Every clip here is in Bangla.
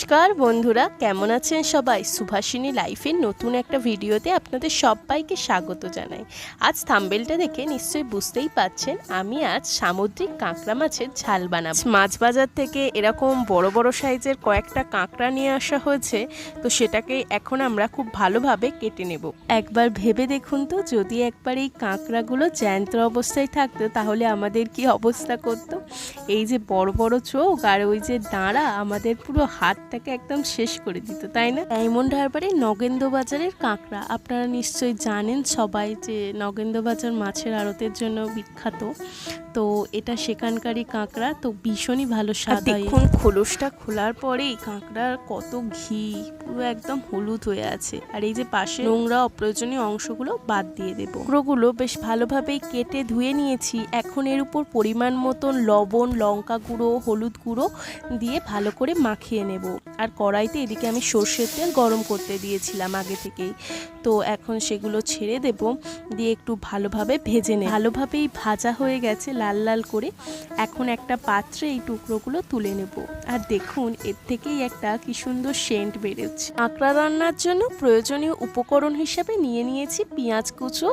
নমস্কার বন্ধুরা, কেমন আছেন সবাই? সুভাষিনী লাইফের নতুন একটা ভিডিওতে আপনাদের সবাইকে স্বাগত জানাই। আজ থাম্বনেলটা দেখে নিশ্চয়ই বুঝতেই পাচ্ছেন আমি আজ সামুদ্রিক কাঁকড়া মাছের ঝাল বানাবো। মাছ বাজার থেকে এরকম বড় বড় সাইজের কয়েকটা কাঁকড়া নিয়ে আসা হয়েছে, তো সেটাকে এখন আমরা খুব ভালোভাবে কেটে নেব। একবার ভেবে দেখুন তো, যদি একবার এই কাঁকড়াগুলো জ্যান্ত অবস্থায় থাকতো তাহলে আমাদের কি অবস্থা করতো। এই যে বড় বড় চোখ আর ওই যে দাঁড়া আমাদের পুরো হাতটাকে একদম শেষ করে দিত, তাই না? ডায়মন্ড হারবারে নগেন্দ্র বাজারের কাঁকড়া আপনারা নিশ্চয়ই জানেন সবাই যে নগেন্দ্র বাজার মাছের আড়তের জন্য বিখ্যাত। তো এটা সেখানকারই কাঁকড়া, তো ভীষণই ভালো স্বাদ হয়। দেখুন খোলসটা খোলার পরেই কাঁকড়ার কত ঘি, পুরো একদম হলুদ হয়ে আছে। আর এই যে পাশে নোংরা অপ্রয়োজনীয় অংশগুলো বাদ দিয়ে দেবো। কুমড়োগুলো বেশ ভালোভাবেই কেটে ধুয়ে নিয়েছি। এখন এর উপর পরিমাণ মতন লবণ, লঙ্কা গুঁড়ো, হলুদ গুঁড়ো দিয়ে ভালো করে মাখিয়ে নেব। আর কড়াইতে এদিকে আমি সর্ষের তেল গরম করতে দিয়েছিলাম আগে থেকেই, তো এখন সেগুলো ছেড়ে দেব, দিয়ে একটু ভালোভাবে ভেজে নেব। ভালোভাবেই ভাজা হয়ে গেছে লাল লাল করে। এখন একটা পাত্রে এই টুকরোগুলো তুলে নেব। আর দেখুন এর থেকেই একটা কি সুন্দর সেন্ট বেরোচ্ছে। কাঁকড়া রান্নার জন্য প্রয়োজনীয় উপকরণ হিসেবে নিয়ে নিয়েছি পেঁয়াজ কুচো,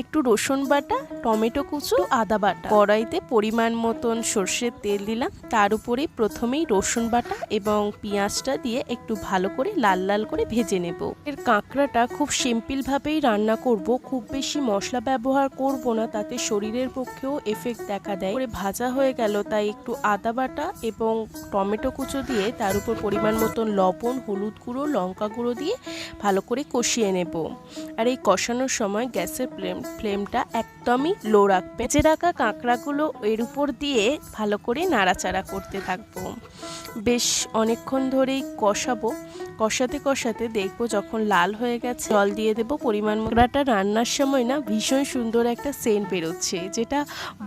একটু রসুন বাটা, টমেটো কুচো, আদা বাটা। কড়াইতে পরিমাণ মতন সর্ষের তেল দিলাম, তার উপরে প্রথমেই রসুন বাটা এবং পেঁয়াজটা দিয়ে একটু ভালো করে লাল লাল করে ভেজে নেব। এর কাঁকড়াটা খুব সিম্পল ভাবেই রান্না করব, খুব বেশি মশলা ব্যবহার করব না, তাতে শরীরের পক্ষেও এফেক্ট দেখা দেয়। করে ভাজা হয়ে গেল, তাই একটু আদা বাটা এবং টমেটো কুচো দিয়ে তার উপর পরিমাণ মতন লবণ, হলুদ গুঁড়ো, লঙ্কা গুঁড়ো দিয়ে ভালো করে কষিয়ে নেব। আর এই কষানোর সময় গ্যাসের ফ্লেমটা একদমই লো রাখবে। ভেজে রাখা কাঁকড়াগুলো এর উপর দিয়ে ভালো করে নাড়াচাড়া করতে থাকবো। বেশ অনেকক্ষণ ধরেই কষাবো। কষাতে কষাতে দেখবো যখন লাল হয়ে গেছে জল দিয়ে দেবো পরিমাণ মতো। কাঁকড়াটা রান্নার সময় না ভীষণ সুন্দর একটা সেন্ট বেরোচ্ছে, যেটা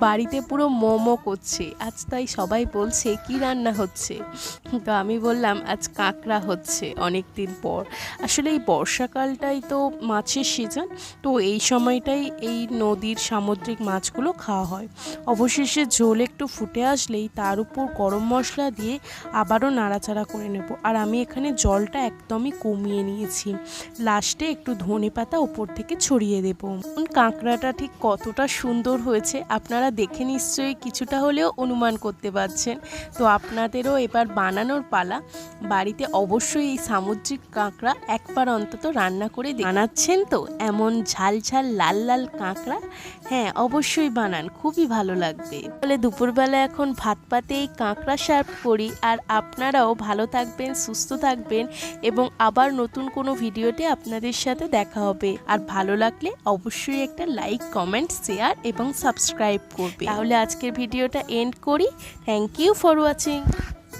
বাড়িতে পুরো মোমো করছে। আজ তাই সবাই বলছে কি রান্না হচ্ছে, তো আমি বললাম আজ কাঁকড়া হচ্ছে অনেক দিন পর। আসলে এই বর্ষাকালটাই তো মাছের সিজন, তো এই সময়টাই এই নদীর সামুদ্রিক মাছগুলো খাওয়া হয়। অবশেষে ঝোল একটু ফুটে আসলেই তার উপর গরম মশলা দিয়ে আবারও নাড়াচাড়া করে নেব। আর আমি এখানে জলটা একদমই কমিয়ে নিয়েছি। লাস্টে একটু ধনেপাতা উপর থেকে ছড়িয়ে দেব। কাঁকড়াটা ঠিক কতটা সুন্দর হয়েছে আপনারা দেখে নিশ্চয়ই কিছুটা হলেও অনুমান করতে পারছেন। তো আপনাদেরও এবার বানানোর পালা। বাড়িতে অবশ্যই এই সামুদ্রিক কাঁকড়া একবার অন্তত রান্না করে বানাচ্ছেন তো এমন ঝাল ঝাল লাল লাল কাঁকড়া? হ্যাঁ অবশ্যই বানান, খুবই ভালো লাগবে। তাহলে দুপুরবেলা এখন ভাত পাতে এই কাঁকড়া সার্ভ করি। আর আপনারাও ভালো থাকবেন, সুস্থ থাকবেন এবং আবার নতুন কোনো ভিডিওতে আপনাদের সাথে দেখা হবে। আর ভালো লাগলে অবশ্যই একটা লাইক, কমেন্ট, শেয়ার এবং সাবস্ক্রাইব করবে। তাহলে আজকের ভিডিওটা এন্ড করি। Thank you for watching.